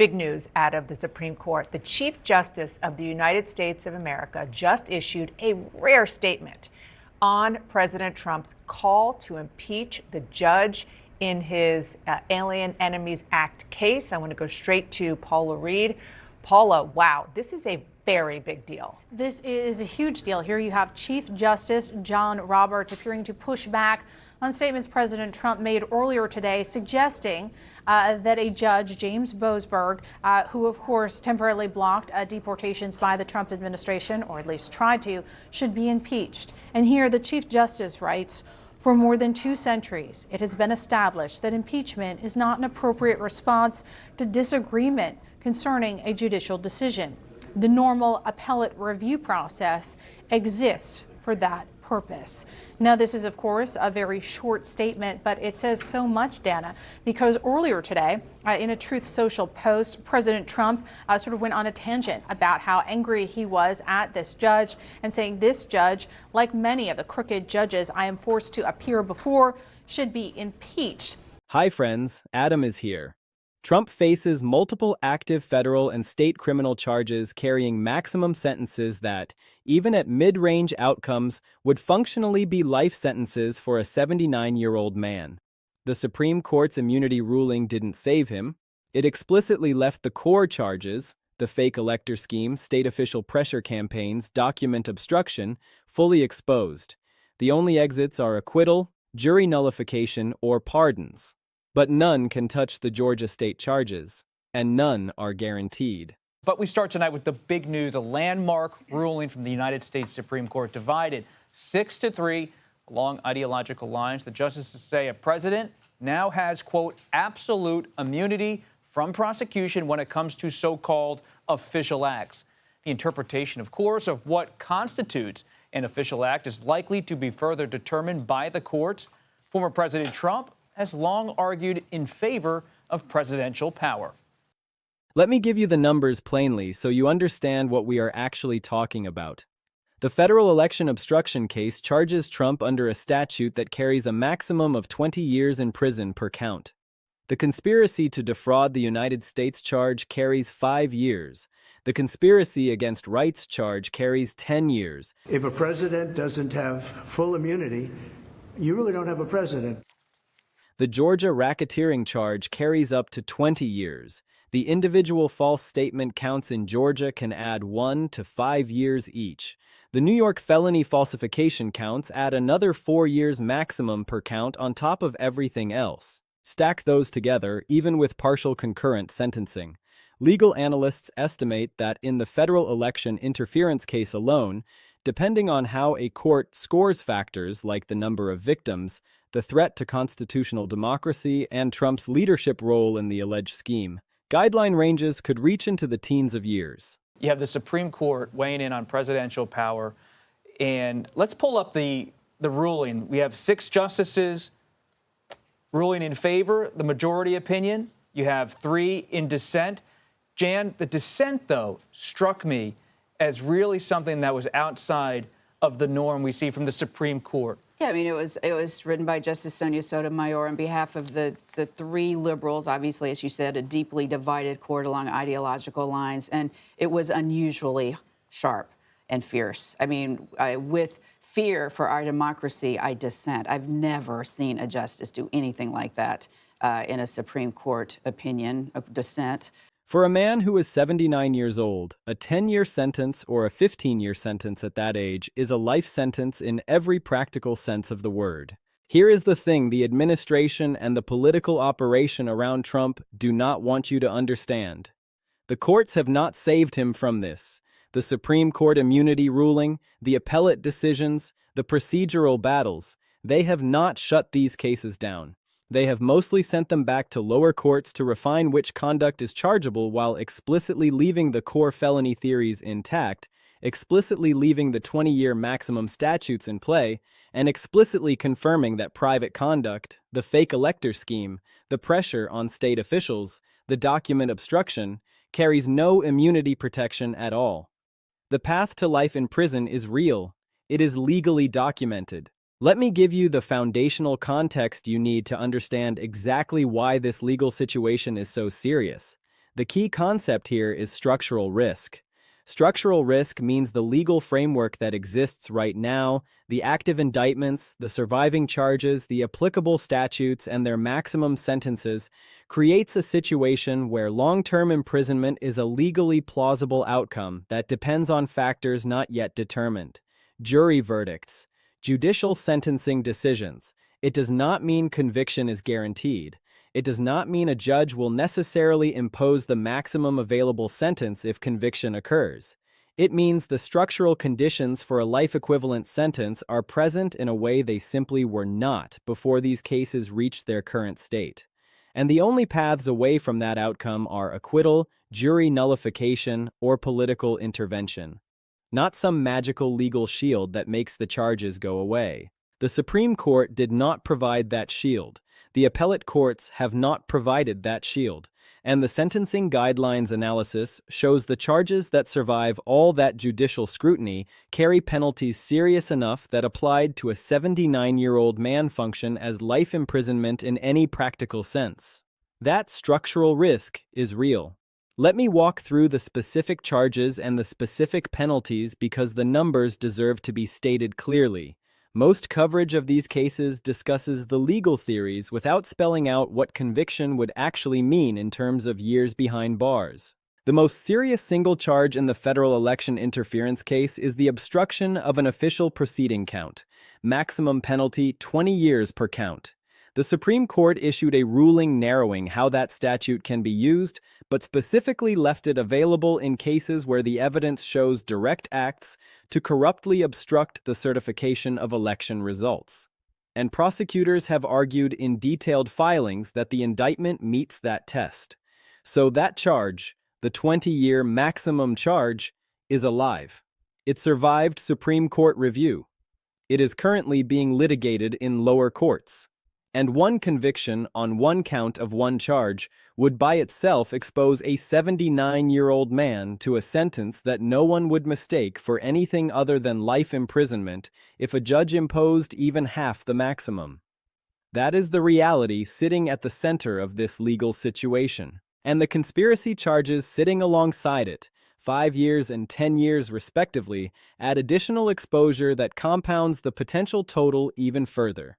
Big news out of the Supreme Court. The Chief Justice of the United States of America just issued a rare statement on President Trump's call to impeach the judge in his Alien Enemies Act case. I want to go straight to Paula Reed. Paula, wow, this is a very big deal. This is a huge deal. Here you have Chief Justice John Roberts appearing to push back on statements President Trump made earlier today, suggesting that a judge, James Boasberg, who of course temporarily blocked deportations by the Trump administration, or at least tried to, should be impeached. And here the Chief Justice writes, "For more than 2 centuries, it has been established that impeachment is not an appropriate response to disagreement concerning a judicial decision. The normal appellate review process exists for that purpose." Now, this is, of course, a very short statement, but it says so much, Dana, because earlier today, in a Truth Social post, President Trump sort of went on a tangent about how angry he was at this judge and saying this judge, like many of the crooked judges I am forced to appear before, should be impeached. Hi, friends. Adam is here. Trump faces multiple active federal and state criminal charges carrying maximum sentences that, even at mid-range outcomes, would functionally be life sentences for a 79-year-old man. The Supreme Court's immunity ruling didn't save him. It explicitly left the core charges, the fake elector scheme, state official pressure campaigns, document obstruction, fully exposed. The only exits are acquittal, jury nullification, or pardons. But none can touch the Georgia state charges, and none are guaranteed. But we start tonight with the big news, a landmark ruling from the United States Supreme Court divided 6-3 along ideological lines. The justices say a president now has, quote, absolute immunity from prosecution when it comes to so-called official acts. The interpretation, of course, of what constitutes an official act is likely to be further determined by the courts. Former President Trump has long argued in favor of presidential power. Let me give you the numbers plainly so you understand what we are actually talking about. The federal election obstruction case charges Trump under a statute that carries a maximum of 20 years in prison per count. The conspiracy to defraud the United States charge carries 5 years. The conspiracy against rights charge carries 10 years. If a president doesn't have full immunity, you really don't have a president. The Georgia racketeering charge carries up to 20 years. The individual false statement counts in Georgia can add 1 to 5 years each. The New York felony falsification counts add another 4 years maximum per count on top of everything else. Stack those together, even with partial concurrent sentencing. Legal analysts estimate that in the federal election interference case alone, depending on how a court scores factors like the number of victims, the threat to constitutional democracy, and Trump's leadership role in the alleged scheme, guideline ranges could reach into the teens of years. You have the Supreme Court weighing in on presidential power. And let's pull up the ruling. We have 6 justices ruling in favor, the majority opinion. You have 3 in dissent. Jan, the dissent, though, struck me as really something that was outside of the norm we see from the Supreme Court. Yeah, I mean, it was written by Justice Sonia Sotomayor on behalf of the 3 liberals. Obviously, as you said, a deeply divided court along ideological lines, and it was unusually sharp and fierce. I mean, with fear for our democracy, I dissent. I've never seen a justice do anything like that in a Supreme Court opinion, a dissent. For a man who is 79 years old, a 10-year sentence or a 15-year sentence at that age is a life sentence in every practical sense of the word. Here is the thing the administration and the political operation around Trump do not want you to understand. The courts have not saved him from this. The Supreme Court immunity ruling, the appellate decisions, the procedural battles, they have not shut these cases down. They have mostly sent them back to lower courts to refine which conduct is chargeable while explicitly leaving the core felony theories intact, explicitly leaving the 20-year maximum statutes in play, and explicitly confirming that private conduct, the fake elector scheme, the pressure on state officials, the document obstruction, carries no immunity protection at all. The path to life in prison is real. It is legally documented. Let me give you the foundational context you need to understand exactly why this legal situation is so serious. The key concept here is structural risk. Structural risk means the legal framework that exists right now, the active indictments, the surviving charges, the applicable statutes, and their maximum sentences, creates a situation where long-term imprisonment is a legally plausible outcome that depends on factors not yet determined. Jury verdicts, judicial sentencing decisions. It does not mean conviction is guaranteed. It does not mean a judge will necessarily impose the maximum available sentence if conviction occurs. It means the structural conditions for a life-equivalent sentence are present in a way they simply were not before these cases reached their current state. And the only paths away from that outcome are acquittal, jury nullification, or political intervention. Not some magical legal shield that makes the charges go away. The Supreme Court did not provide that shield. The appellate courts have not provided that shield, and the sentencing guidelines analysis shows the charges that survive all that judicial scrutiny carry penalties serious enough that applied to a 79-year-old man function as life imprisonment in any practical sense. That structural risk is real. Let me walk through the specific charges and the specific penalties because the numbers deserve to be stated clearly. Most coverage of these cases discusses the legal theories without spelling out what conviction would actually mean in terms of years behind bars. The most serious single charge in the federal election interference case is the obstruction of an official proceeding count. Maximum penalty 20 years per count. The Supreme Court issued a ruling narrowing how that statute can be used, but specifically left it available in cases where the evidence shows direct acts to corruptly obstruct the certification of election results. And prosecutors have argued in detailed filings that the indictment meets that test. So that charge, the 20-year maximum charge, is alive. It survived Supreme Court review. It is currently being litigated in lower courts. And one conviction on one count of one charge would by itself expose a 79-year-old man to a sentence that no one would mistake for anything other than life imprisonment if a judge imposed even half the maximum. That is the reality sitting at the center of this legal situation. And the conspiracy charges sitting alongside it, 5 years and 10 years respectively, add additional exposure that compounds the potential total even further.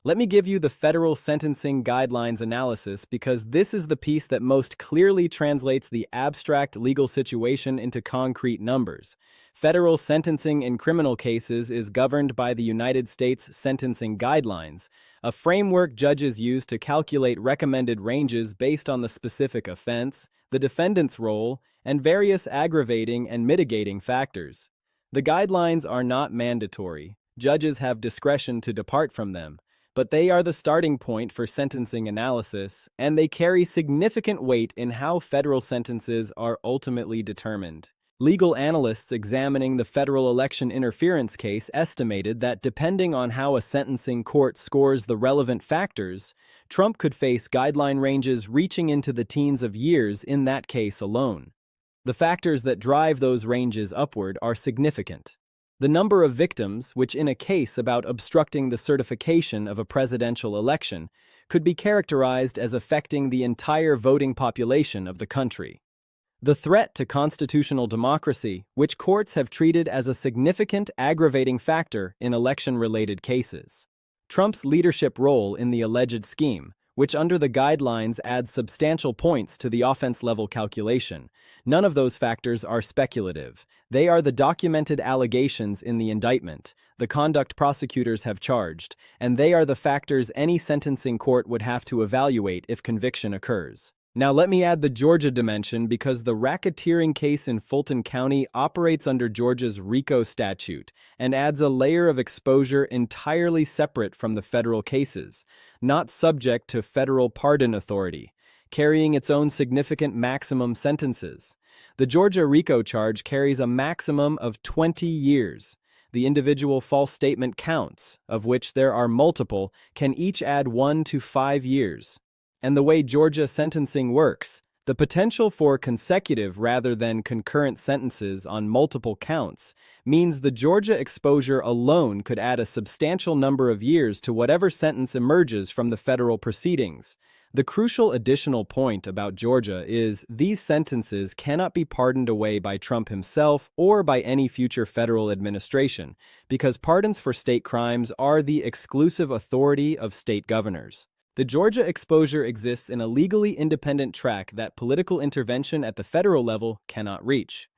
Let me give you the federal sentencing guidelines analysis because this is the piece that most clearly translates the abstract legal situation into concrete numbers. Federal sentencing in criminal cases is governed by the United States Sentencing Guidelines, a framework judges use to calculate recommended ranges based on the specific offense, the defendant's role, and various aggravating and mitigating factors. The guidelines are not mandatory. Judges have discretion to depart from them. But they are the starting point for sentencing analysis, and they carry significant weight in how federal sentences are ultimately determined. Legal analysts examining the federal election interference case estimated that depending on how a sentencing court scores the relevant factors, Trump could face guideline ranges reaching into the teens of years in that case alone. The factors that drive those ranges upward are significant. The number of victims, which in a case about obstructing the certification of a presidential election, could be characterized as affecting the entire voting population of the country. The threat to constitutional democracy, which courts have treated as a significant aggravating factor in election-related cases. Trump's leadership role in the alleged scheme, which under the guidelines adds substantial points to the offense-level calculation. None of those factors are speculative. They are the documented allegations in the indictment, the conduct prosecutors have charged, and they are the factors any sentencing court would have to evaluate if conviction occurs. Now let me add the Georgia dimension because the racketeering case in Fulton County operates under Georgia's RICO statute and adds a layer of exposure entirely separate from the federal cases, not subject to federal pardon authority, carrying its own significant maximum sentences. The Georgia RICO charge carries a maximum of 20 years. The individual false statement counts, of which there are multiple, can each add 1 to 5 years. And the way Georgia sentencing works, The potential for consecutive rather than concurrent sentences on multiple counts means the Georgia exposure alone could add a substantial number of years to whatever sentence emerges from the federal proceedings. The crucial additional point about Georgia is these sentences cannot be pardoned away by Trump himself or by any future federal administration, because pardons for state crimes are the exclusive authority of state governors. The Georgia exposure exists in a legally independent track that political intervention at the federal level cannot reach.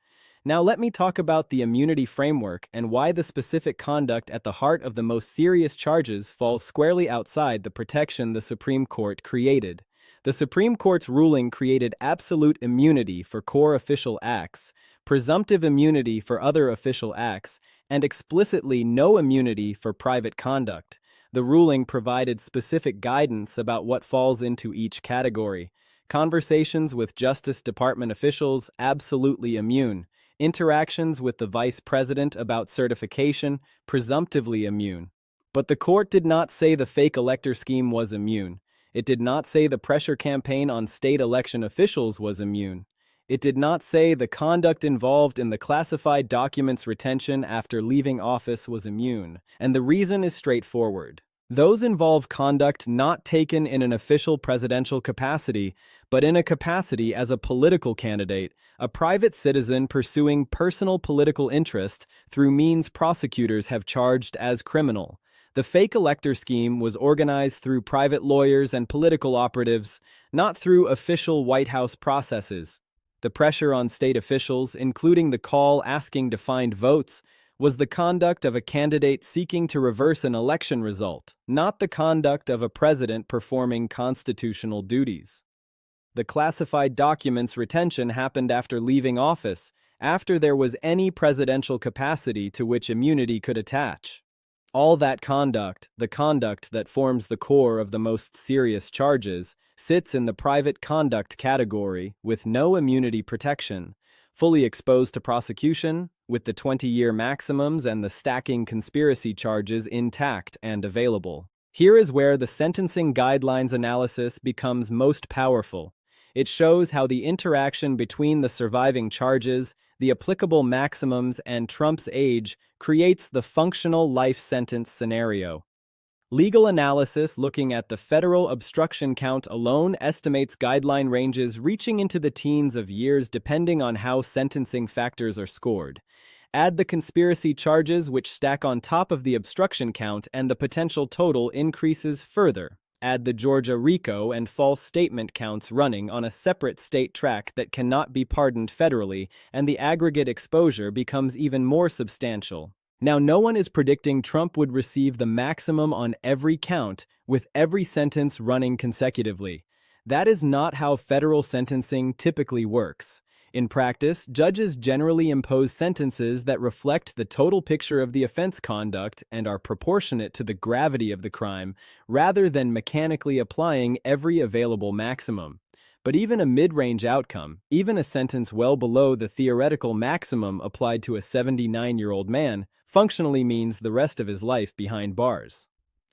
Now let me talk about the immunity framework and why the specific conduct at the heart of the most serious charges falls squarely outside the protection the Supreme Court created. The Supreme Court's ruling created absolute immunity for core official acts, presumptive immunity for other official acts, and explicitly no immunity for private conduct. The ruling provided specific guidance about what falls into each category. Conversations with Justice Department officials, absolutely immune. Interactions with the Vice President about certification, presumptively immune. But the court did not say the fake elector scheme was immune. It did not say the pressure campaign on state election officials was immune. It did not say the conduct involved in the classified documents retention after leaving office was immune, and the reason is straightforward. Those involve conduct not taken in an official presidential capacity, but in a capacity as a political candidate, a private citizen pursuing personal political interest through means prosecutors have charged as criminal. The fake elector scheme was organized through private lawyers and political operatives, not through official White House processes. The pressure on state officials, including the call asking to find votes, was the conduct of a candidate seeking to reverse an election result, not the conduct of a president performing constitutional duties. The classified documents retention happened after leaving office, after there was any presidential capacity to which immunity could attach. All that conduct, the conduct that forms the core of the most serious charges, sits in the private conduct category with no immunity protection, fully exposed to prosecution, with the 20-year maximums and the stacking conspiracy charges intact and available. Here is where the sentencing guidelines analysis becomes most powerful. It shows how the interaction between the surviving charges, the applicable maximums, and Trump's age creates the functional life sentence scenario. Legal analysis looking at the federal obstruction count alone estimates guideline ranges reaching into the teens of years depending on how sentencing factors are scored. Add the conspiracy charges which stack on top of the obstruction count and the potential total increases further. Add the Georgia RICO and false statement counts running on a separate state track that cannot be pardoned federally, and the aggregate exposure becomes even more substantial. Now, no one is predicting Trump would receive the maximum on every count, with every sentence running consecutively. That is not how federal sentencing typically works. In practice, judges generally impose sentences that reflect the total picture of the offense conduct and are proportionate to the gravity of the crime, rather than mechanically applying every available maximum. But even a mid-range outcome, even a sentence well below the theoretical maximum applied to a 79-year-old man, functionally means the rest of his life behind bars.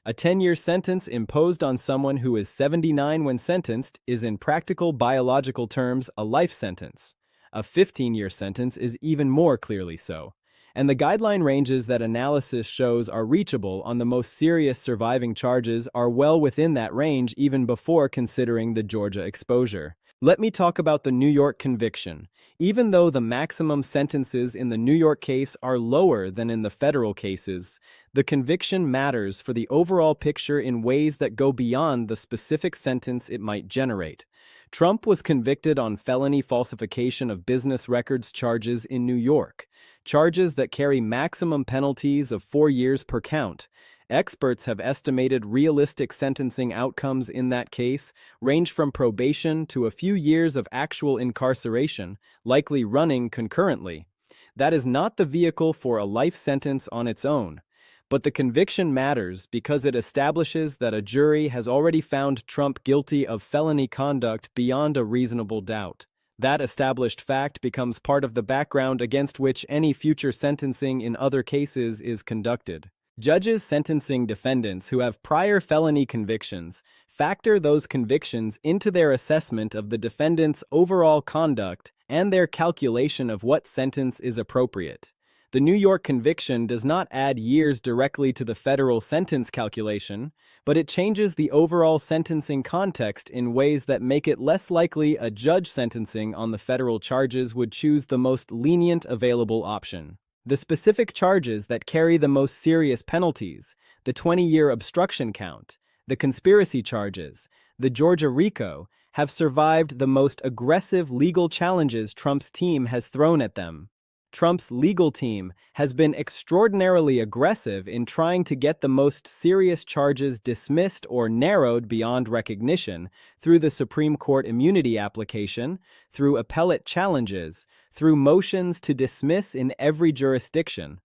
A 10-year sentence imposed on someone who is 79 when sentenced is in practical biological terms a life sentence. A 15-year sentence is even more clearly so. And the guideline ranges that analysis shows are reachable on the most serious surviving charges are well within that range even before considering the Georgia exposure. Let me talk about the New York conviction. Even though the maximum sentences in the New York case are lower than in the federal cases, the conviction matters for the overall picture in ways that go beyond the specific sentence it might generate. Trump was convicted on felony falsification of business records charges in New York, charges that carry maximum penalties of 4 years per count. Experts have estimated realistic sentencing outcomes in that case range from probation to a few years of actual incarceration, likely running concurrently. That is not the vehicle for a life sentence on its own. But the conviction matters because it establishes that a jury has already found Trump guilty of felony conduct beyond a reasonable doubt. That established fact becomes part of the background against which any future sentencing in other cases is conducted. Judges sentencing defendants who have prior felony convictions factor those convictions into their assessment of the defendant's overall conduct and their calculation of what sentence is appropriate. The New York conviction does not add years directly to the federal sentence calculation, but it changes the overall sentencing context in ways that make it less likely a judge sentencing on the federal charges would choose the most lenient available option. The specific charges that carry the most serious penalties, the 20-year obstruction count, the conspiracy charges, the Georgia RICO, have survived the most aggressive legal challenges Trump's team has thrown at them. Trump's legal team has been extraordinarily aggressive in trying to get the most serious charges dismissed or narrowed beyond recognition through the Supreme Court immunity application, through appellate challenges, through motions to dismiss in every jurisdiction.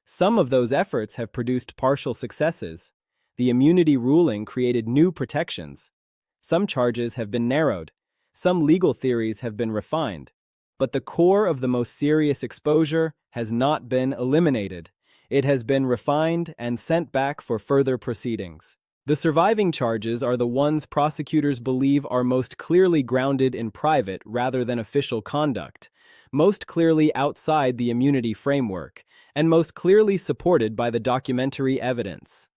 Some of those efforts have produced partial successes. The immunity ruling created new protections. Some charges have been narrowed. Some legal theories have been refined. But the core of the most serious exposure has not been eliminated. It has been refined and sent back for further proceedings. The surviving charges are the ones prosecutors believe are most clearly grounded in private rather than official conduct, most clearly outside the immunity framework, and most clearly supported by the documentary evidence.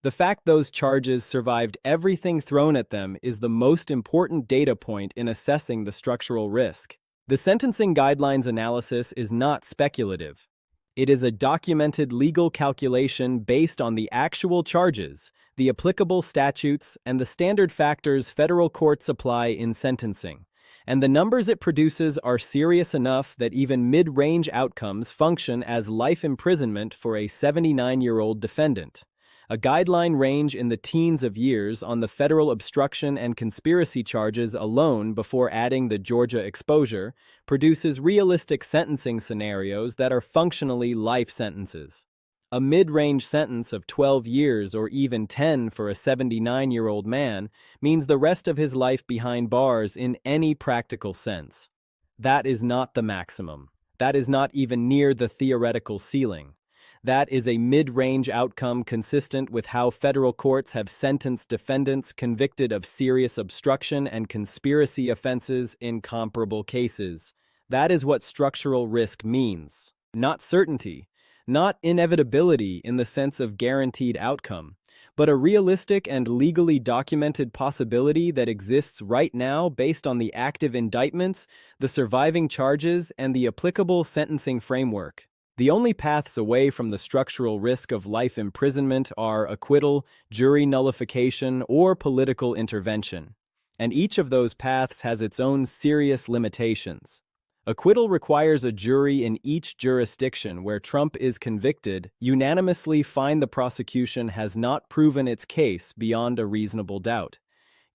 The fact those charges survived everything thrown at them is the most important data point in assessing the structural risk. The sentencing guidelines analysis is not speculative. It is a documented legal calculation based on the actual charges, the applicable statutes, and the standard factors federal courts apply in sentencing. And the numbers it produces are serious enough that even mid-range outcomes function as life imprisonment for a 79-year-old defendant. A guideline range in the teens of years on the federal obstruction and conspiracy charges alone before adding the Georgia exposure produces realistic sentencing scenarios that are functionally life sentences. A mid-range sentence of 12 years or even 10 for a 79-year-old man means the rest of his life behind bars in any practical sense. That is not the maximum. That is not even near the theoretical ceiling. That is a mid-range outcome consistent with how federal courts have sentenced defendants convicted of serious obstruction and conspiracy offenses in comparable cases. That is what structural risk means. Not certainty, not inevitability in the sense of guaranteed outcome, but a realistic and legally documented possibility that exists right now based on the active indictments, the surviving charges, and the applicable sentencing framework. The only paths away from the structural risk of life imprisonment are acquittal, jury nullification, or political intervention. And each of those paths has its own serious limitations. Acquittal requires a jury in each jurisdiction where Trump is convicted unanimously find the prosecution has not proven its case beyond a reasonable doubt.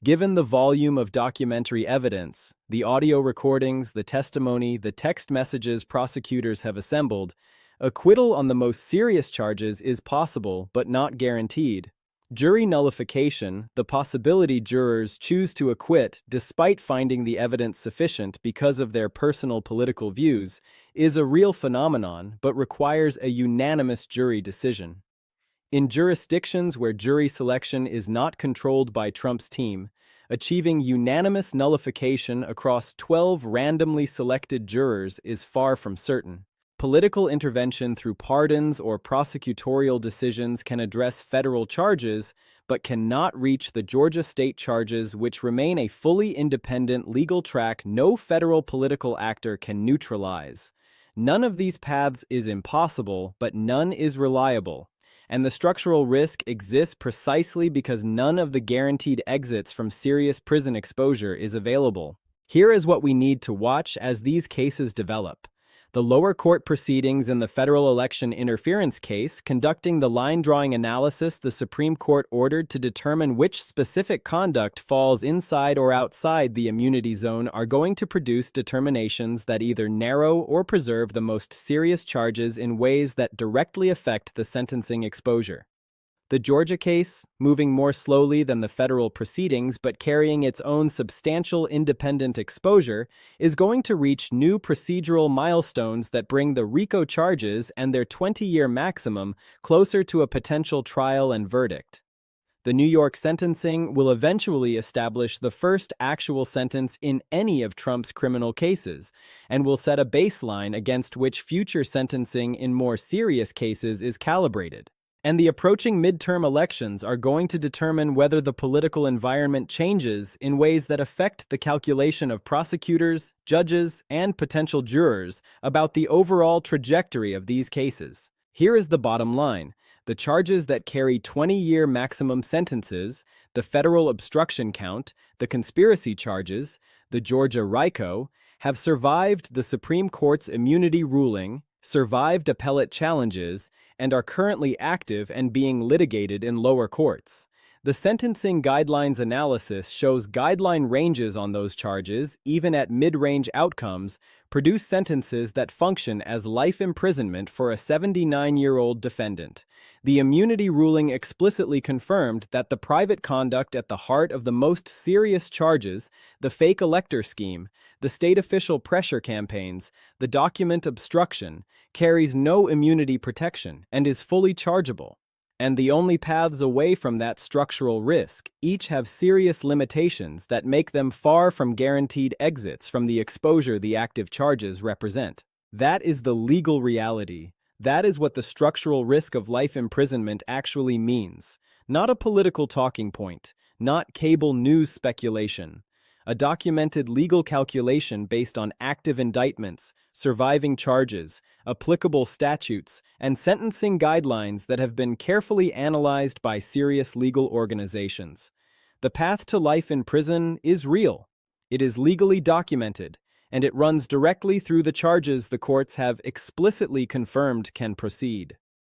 Given the volume of documentary evidence, the audio recordings, the testimony, the text messages prosecutors have assembled, acquittal on the most serious charges is possible but not guaranteed. Jury nullification, the possibility jurors choose to acquit despite finding the evidence sufficient because of their personal political views, is a real phenomenon but requires a unanimous jury decision. In jurisdictions where jury selection is not controlled by Trump's team, achieving unanimous nullification across 12 randomly selected jurors is far from certain. Political intervention through pardons or prosecutorial decisions can address federal charges, but cannot reach the Georgia state charges, which remain a fully independent legal track no federal political actor can neutralize. None of these paths is impossible, but none is reliable. And the structural risk exists precisely because none of the guaranteed exits from serious prison exposure is available. Here is what we need to watch as these cases develop. The lower court proceedings in the federal election interference case, conducting the line-drawing analysis the Supreme Court ordered to determine which specific conduct falls inside or outside the immunity zone, are going to produce determinations that either narrow or preserve the most serious charges in ways that directly affect the sentencing exposure. The Georgia case, moving more slowly than the federal proceedings but carrying its own substantial independent exposure, is going to reach new procedural milestones that bring the RICO charges and their 20-year maximum closer to a potential trial and verdict. The New York sentencing will eventually establish the first actual sentence in any of Trump's criminal cases, and will set a baseline against which future sentencing in more serious cases is calibrated. And the approaching midterm elections are going to determine whether the political environment changes in ways that affect the calculation of prosecutors, judges, and potential jurors about the overall trajectory of these cases. Here is the bottom line. The charges that carry 20-year maximum sentences, the federal obstruction count, the conspiracy charges, the Georgia RICO, have survived the Supreme Court's immunity ruling, survived appellate challenges, and are currently active and being litigated in lower courts. The sentencing guidelines analysis shows guideline ranges on those charges, even at mid-range outcomes, produce sentences that function as life imprisonment for a 79-year-old defendant. The immunity ruling explicitly confirmed that the private conduct at the heart of the most serious charges, the fake elector scheme, the state official pressure campaigns, the document obstruction, carries no immunity protection and is fully chargeable. And the only paths away from that structural risk each have serious limitations that make them far from guaranteed exits from the exposure the active charges represent. That is the legal reality. That is what the structural risk of life imprisonment actually means. Not a political talking point, not cable news speculation. A documented legal calculation based on active indictments, surviving charges, applicable statutes, and sentencing guidelines that have been carefully analyzed by serious legal organizations. The path to life in prison is real. It is legally documented, and it runs directly through the charges the courts have explicitly confirmed can proceed.